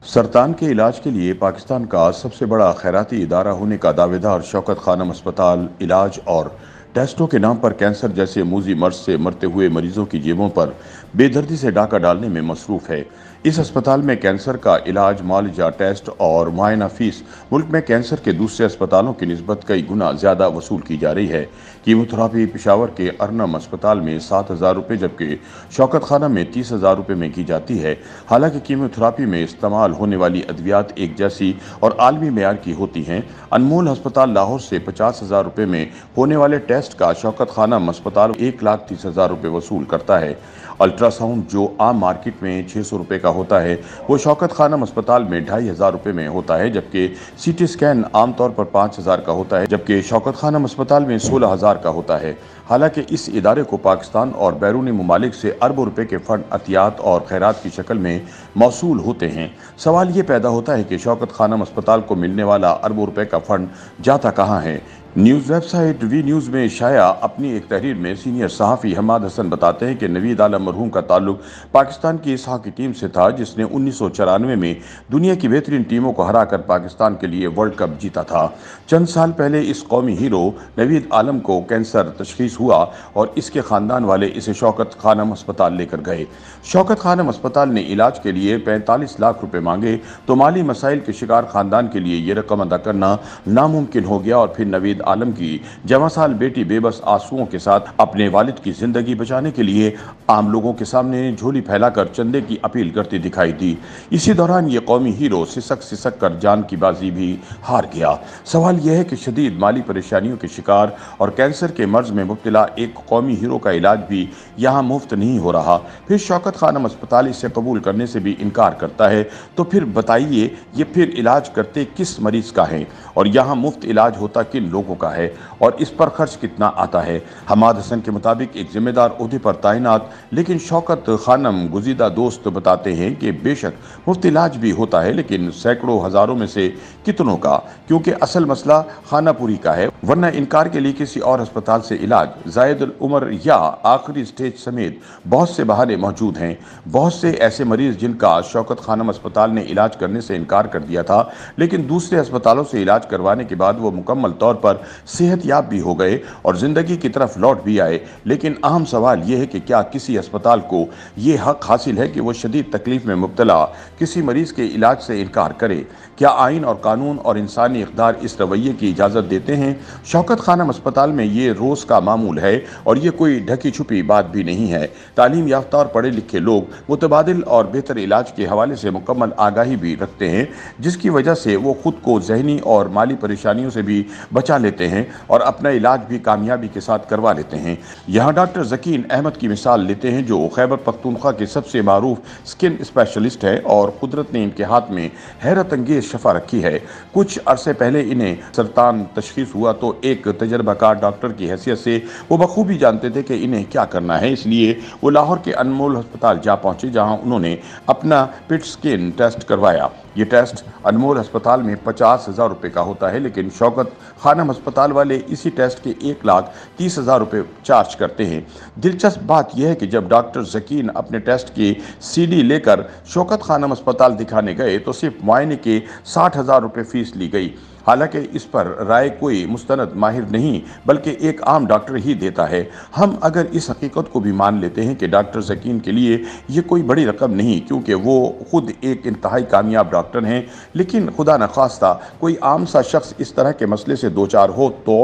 सरतान के इलाज के लिए पाकिस्तान का सबसे बड़ा खैराती इदारा होने का दावेदार शौकत खानम अस्पताल इलाज और टेस्टों के नाम पर कैंसर जैसे मूजी मर्ज से मरते हुए मरीजों की जेबों पर बेदर्दी से डाका डालने में मसरूफ है। इस अस्पताल में कैंसर का इलाज, मुआलजा, टेस्ट और मुआयना फीस मुल्क में कैंसर के दूसरे अस्पतालों की निस्बत कई गुना ज़्यादा वसूल की जा रही है। कीमोथेरापी पेशावर के अर्नम अस्पताल में 7,000 रुपये जबकि शौकत खाना में 30,000 रुपये में की जाती है। हालांकि कीमोथेरापी में इस्तेमाल होने वाली अद्वियात एक जैसी और आलमी मेयार की होती हैं। अनमोल अस्पताल लाहौर से 50,000 रुपये में होने वाले टेस्ट का शौकत खानम अस्पताल 1,30,000 रुपये वसूल करता है। अल्ट्रासाउंड जो आम मार्केट में 600 रुपये का होता है वो शौकत खानम अस्पताल में 2,500 रुपये में होता है, जबकि सीटी स्कैन आमतौर पर 5,000 का होता है जबकि शौकत खानम अस्पताल में 16,000 का होता है। हालांकि इस इदारे को पाकिस्तान और बैरूनी ममालिक से अरबों रुपए के फंड अतियात और खैरात की शक्ल में मौसूल होते हैं। सवाल ये पैदा होता है कि शौकत खानम अस्पताल को मिलने वाला अरबों रुपए का फंड जाता कहाँ है। न्यूज़ वेबसाइट वी न्यूज़ में शाया अपनी एक तहरीर में सीनियर सहाफ़ी हमाद हसन बताते हैं कि नवीद आलम मरहूम का ताल्लुक पाकिस्तान की इस हॉकी टीम से था जिसने 1994 में दुनिया की बेहतरीन टीमों को हराकर पाकिस्तान के लिए वर्ल्ड कप जीता था। चंद साल पहले इस कौमी हीरो नवीद आलम को कैंसर तशखीस हुआ और इसके ख़ानदान वाले इसे शौकत खानम अस्पताल लेकर गए। शौकत खानम अस्पताल ने इलाज के लिए 45 लाख रुपए मांगे तो माली मसाइल के शिकार ख़ानदान के लिए ये रकम अदा करना नामुमकिन हो गया और फिर नवीद आलम की जवासाल बेटी बेबस आंसुओं के साथ अपने वालिद की जिंदगी बचाने के लिए आम लोगों के सामने झोली फैलाकर चंदे की अपील करती दिखाई दी। इसी दौरान ये कौमी हीरो सिसक कर जान की बाजी भी हार गया। सवाल यह है कि शदीद माली परेशानियों के शिकार और कैंसर के मर्ज में मुब्तला एक कौमी हीरो का इलाज भी यहाँ मुफ्त नहीं हो रहा, फिर शौकत खानम अस्पताल इसे कबूल करने से भी इनकार करता है। तो फिर बताइए ये फिर इलाज करते किस मरीज का है और यहाँ मुफ्त इलाज होता किन लोगों का है और इस पर खर्च कितना आता है। हमाद हसन के मुताबिक एक जिम्मेदार ओहदे पर तैनात लेकिन शौकत खानम गुजीदा दोस्त बताते हैं कि बेशक मुफ्त इलाज भी होता है लेकिन सैकड़ों हजारों में से कितनों का, क्योंकि असल मसला खानापुरी का है, वरना इनकार के लिए किसी और अस्पताल से इलाज, जायद उम्र या आखिरी स्टेज समेत बहुत से बहाने मौजूद हैं। बहुत से ऐसे मरीज जिनका शौकत खानम अस्पताल ने इलाज करने से इनकार कर दिया था लेकिन दूसरे अस्पतालों से इलाज करवाने के बाद वो मुकम्मल तौर पर सेहतयाब भी हो गए और जिंदगी की तरफ लौट भी आए। लेकिन अहम सवाल यह है कि क्या किसी अस्पताल को ये हक हासिल है कि वो शदीद तकलीफ में मुब्तला किसी मरीज के इलाज से इनकार करे? क्या आइन और कानून और इंसानी इक़दार इस रवैये की इजाज़त देते हैं? शौकत खानम अस्पताल में ये रोज़ का मामूल है और ये कोई ढकी छुपी बात भी नहीं है। तालीम याफ्ता और पढ़े लिखे लोग मुतबादिल और बेहतर इलाज के हवाले से मुकम्मल आगाही भी रखते हैं जिसकी वजह से वो खुद को जहनी और माली परेशानियों से भी बचा लेते हैं और अपना इलाज भी कामयाबी के साथ करवा लेते हैं। यहाँ डॉक्टर ज़कीन अहमद की मिसाल लेते हैं जो खैबर पख्तूनख्वा के सबसे मारूफ स्किन स्पेशलिस्ट है और कुदरत ने इनके हाथ में हैरत अंगेज शफा रखी है। कुछ अरसे पहले इन्हें सरतान तशखीस हुआ तो एक तजर्बाकार डॉक्टर की हैसियत से वो बखूबी जानते थे कि इन्हें क्या करना है, इसलिए वो लाहौर के अनमोल अस्पताल जा पहुंचे जहां उन्होंने अपना पिट स्किन टेस्ट करवाया। ये टेस्ट अनमोल अस्पताल में 50,000 रुपये का होता है लेकिन शौकत खानम अस्पताल वाले इसी टेस्ट के 1,30,000 रुपये चार्ज करते हैं। दिलचस्प बात यह है कि जब डॉक्टर ज़कीन अपने टेस्ट की सीडी लेकर शौकत खानम अस्पताल दिखाने गए तो सिर्फ मुआयने के 60,000 रुपये फीस ली गई। हालांकि इस पर राय कोई मुस्तनद माहिर नहीं बल्कि एक आम डॉक्टर ही देता है। हम अगर इस हकीकत को भी मान लेते हैं कि डॉक्टर ज़कीन के लिए ये कोई बड़ी रकम नहीं क्योंकि वो खुद एक इंतहाई कामयाब डॉक्टर हैं, लेकिन खुदा न खास्ता कोई आम सा शख्स इस तरह के मसले से दो चार हो तो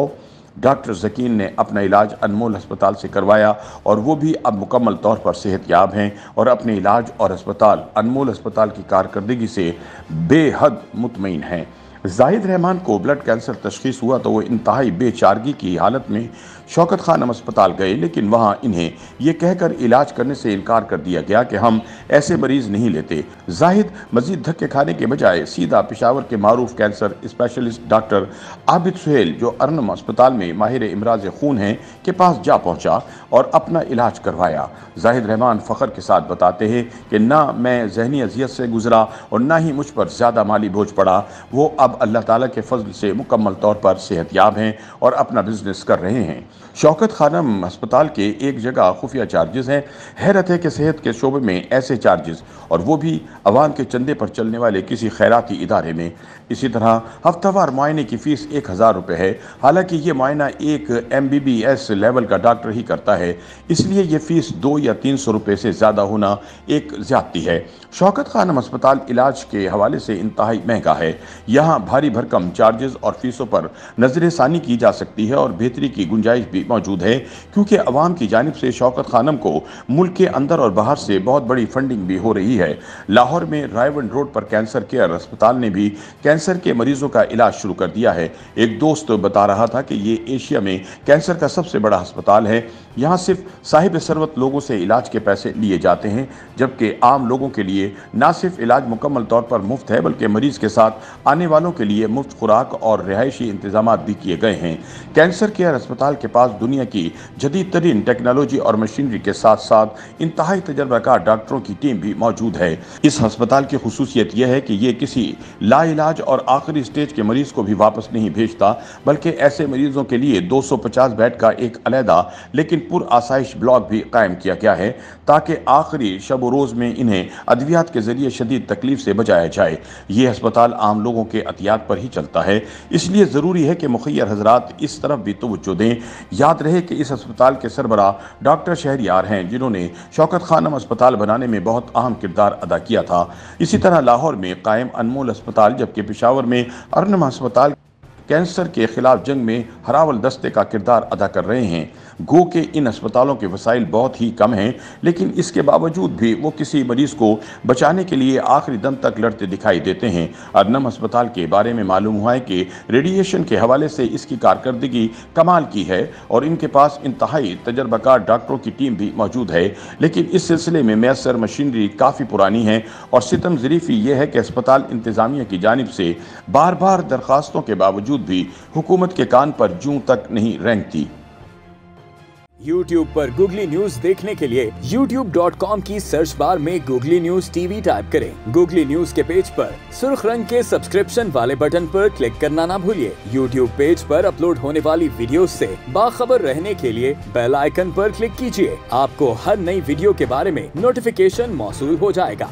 डॉक्टर ज़कीन ने अपना इलाज अनमोल अस्पताल से करवाया और वो भी अब मुकम्मल तौर पर सेहतयाब हैं और अपने इलाज और अस्पताल अनमोल अस्पताल की कारकर्दगी से बेहद मुतमईन हैं। जाहिद रहमान को ब्लड कैंसर तशखीस हुआ तो वो इंतहाई बेचारगी की हालत में शौकत खानम अस्पताल गए लेकिन वहाँ इन्हें ये कहकर इलाज करने से इनकार कर दिया गया कि हम ऐसे मरीज नहीं लेते। जाहिद मजीद धक्के खाने के बजाय सीधा पेशावर के मारूफ cancer specialist doctor Abid Suhail जो अर्नम अस्पताल में माहिर इमराज खून हैं के पास जा पहुँचा और अपना इलाज करवाया। जाहिद रहमान फ़ख्र के साथ बताते हैं कि ना मैं जहनी अजियत से गुजरा और ना ही मुझ पर ज़्यादा माली बोझ पड़ा। वो अब अल्लाह ताला के फजल से मुकम्मल तौर पर सेहतयाब हैं और अपना बिजनेस कर रहे हैं। शौकत खानम अस्पताल के एक जगह खुफिया चार्जेस हैं। हैरत है कि सेहत के शोबे में ऐसे चार्जेस, और वो भी अवाम के चंदे पर चलने वाले किसी खैराती इदारे में। इसी तरह हफ्तावार मुआयने की फ़ीस 1000 रुपये है। हालांकि ये मुआयना एक MBBS लेवल का डॉक्टर ही करता है, इसलिए ये फ़ीस 200 या 300 रुपये से ज़्यादा होना एक ज़्यादती है। शौकत खानम अस्पताल इलाज के हवाले से इंतहाई महंगा है। यहाँ भारी भरकम चार्जेस और फीसों पर नजर सानी की जा सकती है और बेहतरी की गुंजाइश भी मौजूद है, क्योंकि अवाम की जानिब से शौकत खानम को मुल्क के अंदर और बाहर से बहुत बड़ी फंडिंग भी हो रही है। लाहौर में रायवन रोड पर कैंसर केयर अस्पताल ने भी कैंसर के मरीजों का इलाज शुरू कर दिया है। एक दोस्त बता रहा था कि ये एशिया में कैंसर का सबसे बड़ा अस्पताल है। यहाँ सिर्फ साहिब सरवत लोगों से इलाज के पैसे लिए जाते हैं, जबकि आम लोगों के लिए ना सिर्फ इलाज मुकम्मल तौर पर मुफ्त है, बल्कि मरीज के साथ आने वालों के लिए मुफ्त खुराक और रिहायशी इंतजाम भी किए गए हैं। कैंसर केयर अस्पताल के पास दुनिया की जदीद तरीन टेक्नोलॉजी और मशीनरी के साथ साथ इंतहाई तजर्बाकार डॉक्टरों की टीम भी मौजूद है। इस अस्पताल की खुसूसियत यह है कि ये किसी लाइलाज और आखिरी स्टेज के मरीज को भी वापस नहीं भेजता, बल्कि ऐसे मरीजों के लिए 250 बेड का एक अलहदा लेकिन पुर आसाइश ब्लॉक भी कायम किया गया है, ताकि आखिरी शब रोज़ में इन्हें अद्वियात के जरिए शदीद तकलीफ से बचाया जाए। ये अस्पताल आम लोगों के एहतियात पर ही चलता है, इसलिए ज़रूरी है कि मुखियर हजरात इस तरफ भी तवज्जो दें। याद रहे कि इस अस्पताल के सरबराह डॉक्टर शहरियार हैं, जिन्होंने शौकत खानम अस्पताल बनाने में बहुत अहम किरदार अदा किया था। इसी तरह लाहौर में कायम अनमोल अस्पताल, जबकि पेशावर में अर्नम अस्पताल कैंसर के खिलाफ जंग में हरावल दस्ते का किरदार अदा कर रहे हैं। गो के इन अस्पतालों के वसाइल बहुत ही कम हैं, लेकिन इसके बावजूद भी वो किसी मरीज को बचाने के लिए आखिरी दम तक लड़ते दिखाई देते हैं। अर्नम अस्पताल के बारे में मालूम हुआ है कि रेडिएशन के हवाले से इसकी कारकर्दगी कमाल की है और इनके पास इंतहाई तजर्बाकार डॉक्टरों की टीम भी मौजूद है, लेकिन इस सिलसिले में मैसर मशीनरी काफ़ी पुरानी है। और सितम ज़रीफ़ी यह है कि अस्पताल इंतज़ामिया की जानिब से बार बार दरख्वास्तों के बावजूद भी हुकूमत के कान पर जूं तक नहीं रेंगती। YouTube पर गूगली न्यूज देखने के लिए youtube.com की सर्च बार में गूगली न्यूज TV टाइप करें। गूगली न्यूज के पेज पर सुर्ख रंग के सब्सक्रिप्शन वाले बटन पर क्लिक करना ना भूलिए। YouTube पेज पर अपलोड होने वाली वीडियोस से बाखबर रहने के लिए बेल आइकन पर क्लिक कीजिए। आपको हर नई वीडियो के बारे में नोटिफिकेशन मौसूल हो जाएगा।